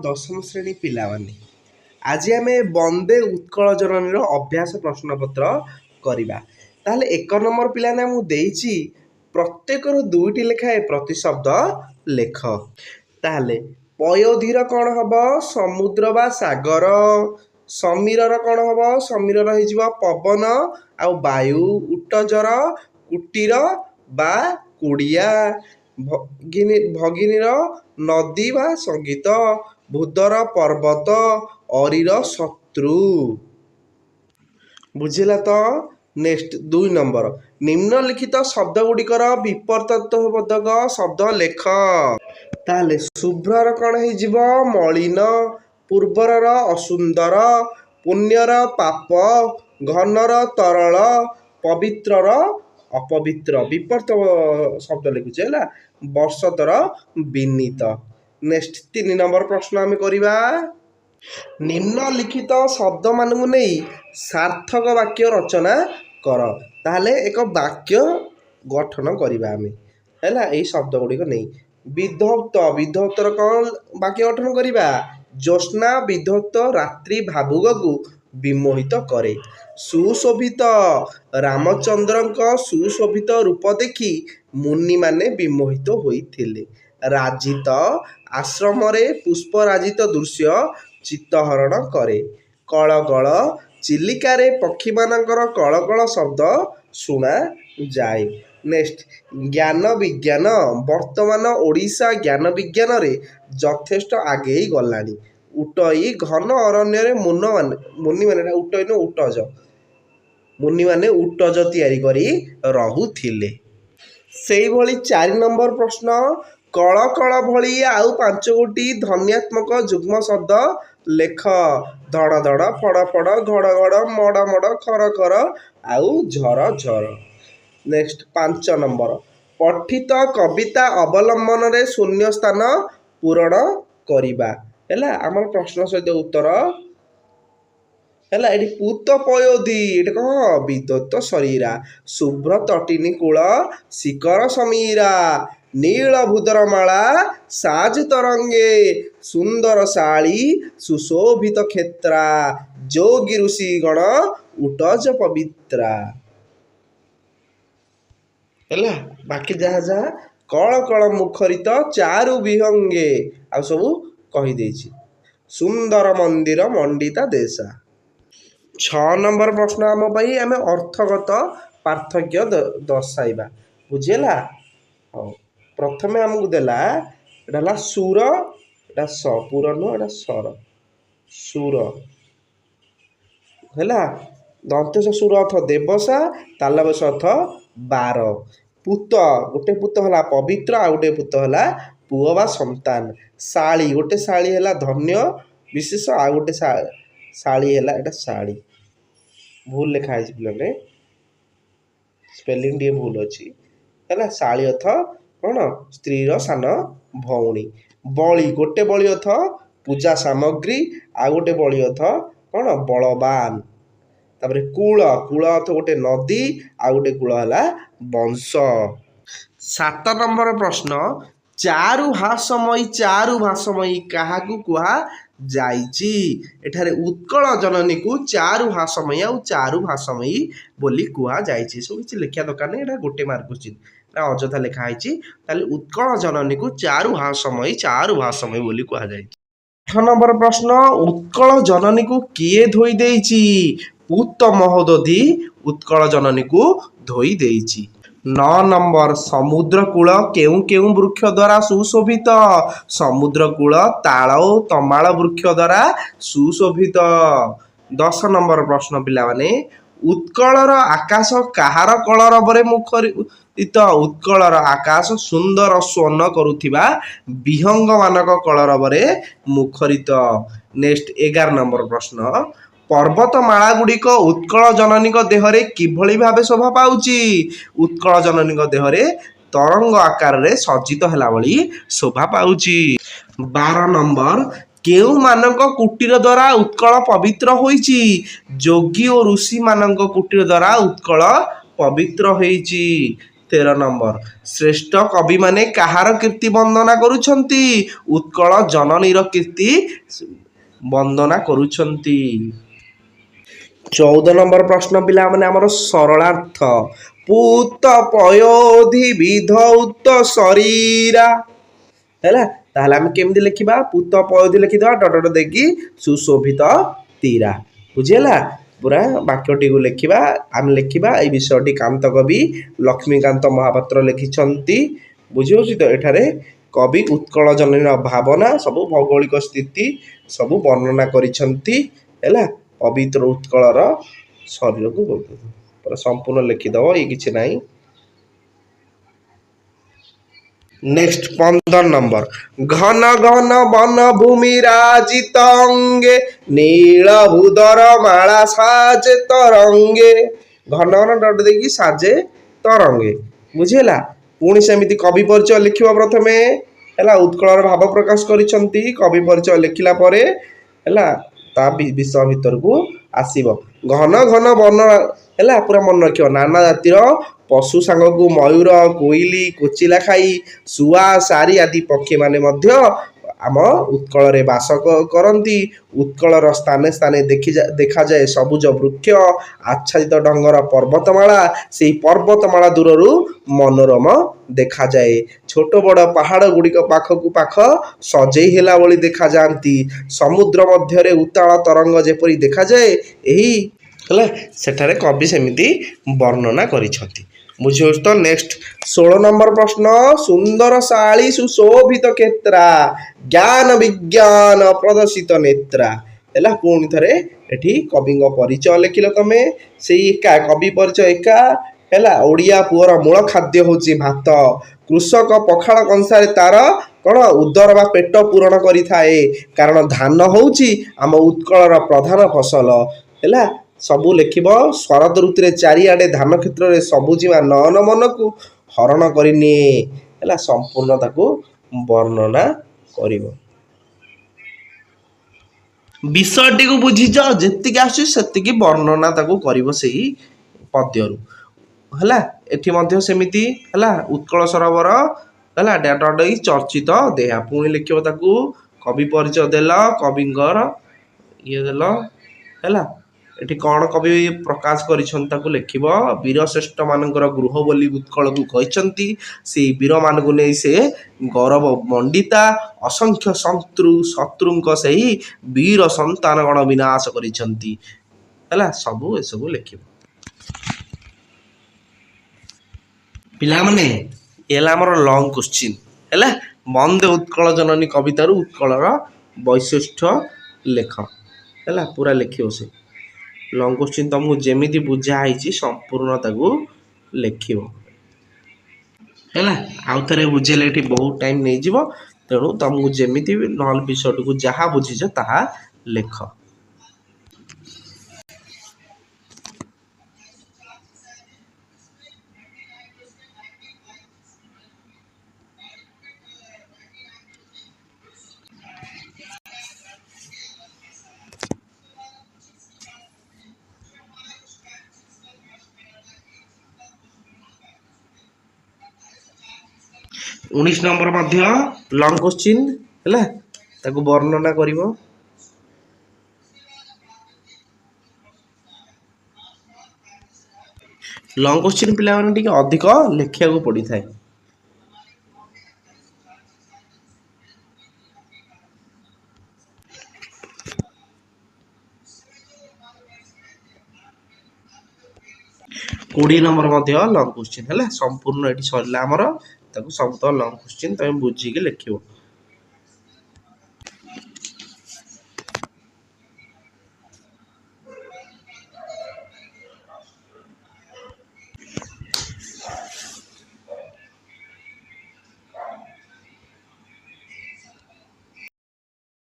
ଦଶମ ଶ୍ରେଣୀ ପିଲାମାନେ, ଆଜି ଆମେ ବନ୍ଦେ ଉତ୍କଳ ଜନନୀର ଅଭ୍ୟାସ ପ୍ରଶ୍ନପତ୍ର କରିବା। ତାହେଲେ 1 ନମ୍ବର ପିଲାମାନେ ମୁଁ ଦେଇଛି ପ୍ରତ୍ୟେକରୁ 2ଟି ଲେଖାଏଁ ପ୍ରତିଶବ୍ଦ ଲେଖ। ତାହେଲେ ପୟୋଧିର କ'ଣ ହବ? ସମୁଦ୍ର ବା ସାଗର। ସମୀରର କ'ଣ ହବ? ସମୀରର ହେଇଯିବ ପବନ ଆଉ ବାୟୁ। ଉଟଜର କୁଟୀର ବା କୁଡ଼ିଆ। ଭଗିନୀର ନଦୀ ବା ସଙ୍ଗୀତ। ଭୂଦର ପର୍ବତ। ଅରିର ଶତ୍ରୁ। ବୁଝିଲା ତ? ନେକ୍ସଟ 2 ନମ୍ବର, ନିମ୍ନଲିଖିତ ଶବ୍ଦ ଗୁଡ଼ିକର ବିପର୍ଯ୍ୟୟବୋଧକ ଶବ୍ଦ ଲେଖ। ତାହେଲେ ଶୁଭ୍ରର କ'ଣ ହେଇଯିବ? ମଳିନ। ପୂର୍ବରର ଅସୁନ୍ଦର। ପୁଣ୍ୟର ପାପ। ଘନର ତରଳ। ପବିତ୍ରର ଅପବିତ୍ର। ବିପର୍ଯ୍ୟୟ ଶବ୍ଦ ଲେଖୁଛେ ହେଲା। ବର୍ଷତର ବିନୀତ। ନେକ୍ସଟ 3 ନମ୍ବର ପ୍ରଶ୍ନ ଆମେ କରିବା। ନିମ୍ନଲିଖିତ ଶବ୍ଦମାନଙ୍କୁ ନେଇ ସାର୍ଥକ ବାକ୍ୟ ରଚନା କର। ତାହେଲେ ଏକ ବାକ୍ୟ ଗଠନ କରିବା ଆମେ ହେଲା ଏଇ ଶବ୍ଦ ଗୁଡ଼ିକ ନେଇ। ବିଧୌତ, ବିଧୌତର କ'ଣ ବାକ୍ୟ ଗଠନ କରିବା? ଜ୍ୟୋତ୍ସ୍ନା ବିଧୌତ ରାତ୍ରି ଭାବୁକକୁ ବିମୋହିତ କରେ। ସୁଶୋଭିତ, ରାମଚନ୍ଦ୍ରଙ୍କ ସୁଶୋଭିତ ରୂପ ଦେଖି ମୁନିମାନେ ବିମୋହିତ ହୋଇଥିଲେ। ରାଜିତ, ଆଶ୍ରମରେ ପୁଷ୍ପରାଜିତ ଦୃଶ୍ୟ ଚିତ୍ତହରଣ କରେ। କଳକଳ, ଚିଲିକାରେ ପକ୍ଷୀମାନଙ୍କର କଳକଳ ଶବ୍ଦ ଶୁଣାଯାଏ। ନେକ୍ସଟ ଜ୍ଞାନ ବିଜ୍ଞାନ, ବର୍ତ୍ତମାନ ଓଡ଼ିଶା ଜ୍ଞାନ ବିଜ୍ଞାନରେ ଯଥେଷ୍ଟ ଆଗେଇ ଗଲାଣି। ଉଟଇ, ଘନ ଅରଣ୍ୟରେ ମୁନିମାନେ ଉଟଜ ତିଆରି କରି ରହୁଥିଲେ। ସେଇଭଳି 4 ନମ୍ବର ପ୍ରଶ୍ନ, କଳକଳ ଭଳି ଆଉ 5ଗୋଟି ଧ୍ୱନ୍ୟାତ୍ମକ ଯୁଗ୍ମ ଶବ୍ଦ ଲେଖ। ଧଡ଼ ଧଡ଼, ଫଡ଼ ଫଡ଼, ଘଡ଼ ଘଡ଼, ମଡ଼ ମଡ଼, ଖର ଖର ଆଉ ଝର ଝର। ନେକ୍ସଟ 5 ନମ୍ବର, ପଠିତ କବିତା ଅବଲମ୍ବନରେ ଶୂନ୍ୟସ୍ଥାନ ପୂରଣ କରିବା। ହେଲା ଆମର ପ୍ରଶ୍ନ ସହିତ ଉତ୍ତର ହେଲା। ଏଠି ପୂତ ପୟୋଧି, ଏଠି କ'ଣ? ବିଧୌତ ଶରୀରା। ଶୁଭ୍ର ତଟିନୀ କୂଳ ଶିଖର ସମୀରା। ନୀଳ ଭୂଧରମାଳା ସାଜ ତରଙ୍ଗେ। ସୁନ୍ଦର ଶାଳୀ ସୁଶୋଭିତ କ୍ଷେତ୍ରା। ଯୋଗୀ ଋଷିଗଣ ଉଟଜ ପବିତ୍ରା। ହେଲା ବାକି ଯାହା ଯାହା କଳ କଳ ମୁଖରିତ ଚାରୁ ବିହଙ୍ଗେ ଆଉ ସବୁ କହିଦେଇଛି। ସୁନ୍ଦର ମନ୍ଦିର ମଣ୍ଡିତା ଦେଶା। 6 ନମ୍ବର ପ୍ରଶ୍ନ ଆମ ପାଇଁ ଆମେ ଅର୍ଥଗତ ପାର୍ଥକ୍ୟ ଦର୍ଶାଇବା। ବୁଝିହେଲା? ହଉ, ପ୍ରଥମେ ଆମକୁ ଦେଲା ଏଟା ହେଲା ସୁର, ଏଟା ସ, ପୁର ନୁହଁ, ଏଟା ସର। ସୁର ହେଲା। ଦନ୍ତେଶ ସୁର ଅର୍ଥ ଦେବସା, ତାଲବେଶ ଅର୍ଥ 12। ପୂତ, ଗୋଟେ ପୂତ ହେଲା ପବିତ୍ର, ଆଉ ଗୋଟେ ପୂତ ହେଲା ପୁଅ ବା ସନ୍ତାନ। ଶାଳୀ, ଗୋଟେ ଶାଳୀ ହେଲା ଧନ୍ୟ ବିଶେଷ, ଆଉ ଗୋଟେ ଶାଳୀ ହେଲା ଏଟା ଶାଳୀ। ଭୁଲ ଲେଖା ହେଇଛି ପିଲାମାନେ, ସ୍ପେଲିଂ ଟିକେ ଭୁଲ ଅଛି ହେଲା। ଶାଳୀ ଅର୍ଥ କ'ଣ? ସ୍ତ୍ରୀର ସାନ ଭଉଣୀ। ବଳି, ଗୋଟେ ବଳି ଅର୍ଥ ପୂଜା ସାମଗ୍ରୀ, ଆଉ ଗୋଟେ ବଳି ଅର୍ଥ କ'ଣ? ବଳବାନ। ତାପରେ କୂଳ, କୂଳ ଅର୍ଥ ଗୋଟେ ନଦୀ, ଆଉ ଗୋଟେ କୂଳ ହେଲା ବଂଶ। 7 ନମ୍ବର ପ୍ରଶ୍ନ, ଚାରୁ ହାସମୟୀ, ଚାରୁ ଭାସମୟୀ କାହାକୁ କୁହାଯାଇଛି? ଏଠାରେ ଉତ୍କଳ ଜନନୀକୁ ଚାରୁ ହାସମୟୀ ଆଉ ଚାରୁ ଭାସମୟୀ ବୋଲି କୁହାଯାଇଛି। ସବୁ କିଛି ଲେଖିବା ଦରକାର ନାହିଁ, ଏଇଟା ଗୋଟେ ମାର୍କ କୋଶ୍ଚିନ୍, ଏଟା ଅଯଥା ଲେଖା ହେଇଛି। ତାହେଲେ ଉତ୍କଳ ଜନନୀକୁ ଚାରୁ ହାସମୟୀ, ଚାରୁ ଭାସମୟୀ ବୋଲି କୁହାଯାଇଛି। 8 ନମ୍ବର ପ୍ରଶ୍ନ, ଉତ୍କଳ ଜନନୀକୁ କିଏ ଧୋଇ ଦେଇଛି? ପୂତ ମହୋଦଧି ଉତ୍କଳ ଜନନୀକୁ ଧୋଇ ଦେଇଛି। 9 ନମ୍ବର, ସମୁଦ୍ର କୂଳ କେଉଁ କେଉଁ ବୃକ୍ଷ ଦ୍ୱାରା ସୁଶୋଭିତ? ସମୁଦ୍ର କୂଳ ତାଳ ଓ ତମାଳ ବୃକ୍ଷ ଦ୍ୱାରା ସୁଶୋଭିତ। 10 ନମ୍ବର ପ୍ରଶ୍ନ ପିଲାମାନେ, ଉତ୍କଳର ଆକାଶ କାହାର କଳରବରେ ମୁଖରିତ? ଉତ୍କଳର ଆକାଶ ସୁନ୍ଦର ସ୍ୱନ କରୁଥିବା ବିହଙ୍ଗମାନଙ୍କ କଳରବରେ ମୁଖରିତ। ନେକ୍ସଟ 11 ନମ୍ବର ପ୍ରଶ୍ନ, ପର୍ବତମାଳା ଗୁଡ଼ିକ ଉତ୍କଳ ଜନନୀଙ୍କ ଦେହରେ କିଭଳି ଭାବେ ଶୋଭା ପାଉଛି? ଉତ୍କଳ ଜନନୀଙ୍କ ଦେହରେ ତରଙ୍ଗ ଆକାରରେ ସଜ୍ଜିତ ହେଲା ଭଳି ଶୋଭା ପାଉଛି। 12 ନମ୍ବର, କେଉଁମାନଙ୍କ କୁଟୀର ଦ୍ୱାରା ଉତ୍କଳ ପବିତ୍ର ହୋଇଛି? ଯୋଗୀ ଓ ଋଷିମାନଙ୍କ କୁଟୀର ଦ୍ୱାରା ଉତ୍କଳ ପବିତ୍ର ହୋଇଛି। 13 ନମ୍ବର ଶ୍ରେଷ୍ଠ କବିମାନେ କାହାର କୀର୍ତ୍ତି ବନ୍ଦନା କରୁଛନ୍ତି? ଉତ୍କଳ ଜନନୀର କୀର୍ତ୍ତି ବନ୍ଦନା କରୁଛନ୍ତି। 14 ନମ୍ବର ପ୍ରଶ୍ନ ପିଲାମାନେ ଆମର ସରଳାର୍ଥ। ପୂତ ପୟୋଧି ବିଧୌତ ଶରୀରା ହେଲା। ତାହେଲେ ଆମେ କେମିତି ଲେଖିବା? ପୂତ ପୟୋଧି ଲେଖିଦେବା ଡଟ ଡଟ ଦେଇକି ସୁଶୋଭିତ ତୀରା। ବୁଝିହେଲା? ପୁରା ବାକ୍ୟଟିକୁ ଲେଖିବା। ଆମେ ଲେଖିବା ଏଇ ବିଷୟଟି କାନ୍ତ କବି ଲକ୍ଷ୍ମୀକାନ୍ତ ମହାପାତ୍ର ଲେଖିଛନ୍ତି। ବୁଝିହେଉଛି ତ? ଏଠାରେ କବି ଉତ୍କଳ ଜନନୀର ଭାବନା ସବୁ ଭୌଗୋଳିକ ସ୍ଥିତି ସବୁ ବର୍ଣ୍ଣନା କରିଛନ୍ତି ହେଲା। ପବିତ୍ର ଉତ୍କଳର ଶରୀରକୁ ପୁରା ସମ୍ପୂର୍ଣ୍ଣ ଲେଖିଦେବ, ଇଏ କିଛି ନାହିଁ। ନେକ୍ସଟ 15 ନମ୍ବର ଘନ ଘନ ବନ ଭୂମି ରାଜିତ ଅଙ୍ଗେ ନୀଳ ଭୂଦର ମାଳା ସାଜେ ତରଙ୍ଗେ। ଘନ ଘନ ଡଟ ଦେଇକି ସାଜେ ତରଙ୍ଗେ। ବୁଝିହେଲା? ପୁଣି ସେମିତି କବି ପରିଚୟ ଲେଖିବ ପ୍ରଥମେ ହେଲା। ଉତ୍କଳର ଭାବ ପ୍ରକାଶ କରିଛନ୍ତି। କବି ପରିଚୟ ଲେଖିଲା ପରେ ହେଲା ତା ବିଷୟ ଭିତରକୁ ଆସିବ। ଘନ ଘନ ବନ ହେଲା ପୁରା ମନେ ରଖିବ। ନାନା ଜାତିର ପଶୁ ସାଙ୍ଗକୁ ମୟୂର କୋଇଲି କୋଚିଲା ଖାଇ ଶୁଆ ସାରି ଆଦି ପକ୍ଷୀମାନେ ମଧ୍ୟ ଆମ ଉତ୍କଳରେ ବାସ କରନ୍ତି। ଉତ୍କଳର ସ୍ଥାନେ ସ୍ଥାନେ ଦେଖାଯାଏ ସବୁଜ ବୃକ୍ଷ ଆଚ୍ଛାଦିତ ଡଙ୍ଗର ପର୍ବତମାଳା। ସେହି ପର୍ବତମାଳା ଦୂରରୁ ମନୋରମ ଦେଖାଯାଏ। ଛୋଟ ବଡ଼ ପାହାଡ଼ ଗୁଡ଼ିକ ପାଖକୁ ପାଖ ସଜେଇ ହେଲା ଭଳି ଦେଖାଯାଆନ୍ତି। ସମୁଦ୍ର ମଧ୍ୟରେ ଉତ୍ତାଳ ତରଙ୍ଗ ଯେପରି ଦେଖାଯାଏ ଏହି ହେଲା ସେଠାରେ କବି ସେମିତି ବର୍ଣ୍ଣନା କରିଛନ୍ତି। ବୁଝିହେଉଛି ତ? ନେକ୍ସଟ 16 ନମ୍ବର ପ୍ରଶ୍ନ ସୁନ୍ଦର ଶାଳୀ ସୁଶୋଭିତ କ୍ଷେତ୍ରା ଜ୍ଞାନ ବିଜ୍ଞାନ ପ୍ରଦର୍ଶିତ ନେତ୍ରା ହେଲା। ପୁଣି ଥରେ ଏଠି କବିଙ୍କ ପରିଚୟ ଲେଖିଲ ତମେ। ସେଇ ଏକା କବି ପରିଚୟ ଏକା ହେଲା। ଓଡ଼ିଆ ପୁଅର ମୂଳ ଖାଦ୍ୟ ହେଉଛି ଭାତ। କୃଷକ ପଖାଳ କଂସାରେ ତାର କ'ଣ ଉଦର ବା ପେଟ ପୂରଣ କରିଥାଏ। କାରଣ ଧାନ ହେଉଛି ଆମ ଉତ୍କଳର ପ୍ରଧାନ ଫସଲ ହେଲା। ସବୁ ଲେଖିବ। ଶରତ ଋତୁରେ ଚାରିଆଡ଼େ ଧାନ କ୍ଷେତ୍ରରେ ସବୁଜିମା ନୟନ ମନକୁ ହରଣ କରିନିଏ ହେଲା। ସମ୍ପୂର୍ଣ୍ଣ ତାକୁ ବର୍ଣ୍ଣନା କରିବ। ବିଷୟଟିକୁ ବୁଝିଛ, ଯେତିକି ଆସୁଛି ସେତିକି ବର୍ଣ୍ଣନା ତାକୁ କରିବ ସେଇ ପଦ୍ୟରୁ ହେଲା। ଏଠି ମଧ୍ୟ ସେମିତି ହେଲା। ଉତ୍କଳ ସରୋବର ହେଲା ଡଟ ଚର୍ଚ୍ଚିତ ଦେହା। ପୁଣି ଲେଖିବ ତାକୁ। କବି ପରିଚୟ ଦେଲ, କବିଙ୍କର ଇଏ ଦେଲ ହେଲା। ଏଠି କ'ଣ କବି ପ୍ରକାଶ କରିଛନ୍ତି ତାକୁ ଲେଖିବ। ବୀରଶ୍ରେଷ୍ଠ ମାନଙ୍କର ଗୃହ ବୋଲି ଉତ୍କଳକୁ କହିଛନ୍ତି। ସେଇ ବୀରମାନଙ୍କୁ ନେଇ ସେ ଗୌରବ ମଣ୍ଡିତା। ଅସଂଖ୍ୟ ଶତ୍ରୁଙ୍କ ସେହି ବୀର ସନ୍ତାନଗଣ ବିନାଶ କରିଛନ୍ତି ହେଲା। ସବୁ ଏସବୁ ଲେଖିବ ପିଲାମାନେ। ଏ ହେଲା ଆମର ଲଙ୍ଗ କୋଶ୍ଚିନ୍ ହେଲା। ବନ୍ଦେ ଉତ୍କଳ ଜନନୀ କବିତାରୁ ଉତ୍କଳର ବୈଶିଷ୍ଟ୍ୟ ଲେଖ ହେଲା। ପୁରା ଲେଖିବ। ସେ ଲଙ୍ଗ କୋଶ୍ଚିନ୍ ତମକୁ ଯେମିତି ବୁଝା ହେଇଛି ସମ୍ପୂର୍ଣ୍ଣ ତାକୁ ଲେଖିବ ହେଲା। ଆଉ ଥରେ ବୁଝେଇଲେ ଏଠି ବହୁତ ଟାଇମ୍ ନେଇଯିବ। ତେଣୁ ତମକୁ ଯେମିତି ନହେଲେ ବିଷୟଟିକୁ ଯାହା ବୁଝିଛ ତାହା ଲେଖ। ଉଣେଇଶ ନମ୍ବର ମଧ୍ୟ ଲଙ୍ଗ କୋଶ୍ଚିନ୍ ହେଲା। ତାକୁ ବର୍ଣ୍ଣନା କରିବ। ଲଙ୍ଗ କୋଶ୍ଚିନ୍ ପିଲାମାନେ ଟିକେ ଅଧିକ ଲେଖିବାକୁ ପଡ଼ିଥାଏ। କୋଡ଼ିଏ ନମ୍ବର ମଧ୍ୟ ଲଙ୍ଗ କୋଶ୍ଚିନ୍ ହେଲା। ସମ୍ପୂର୍ଣ୍ଣ ଏଠି ସରିଲା ଆମର। ତାକୁ ସବୁ ତ ଲଙ୍ଗ କୋଶ୍ଚିନ୍ ତମେ ବୁଝିକି ଲେଖିବ।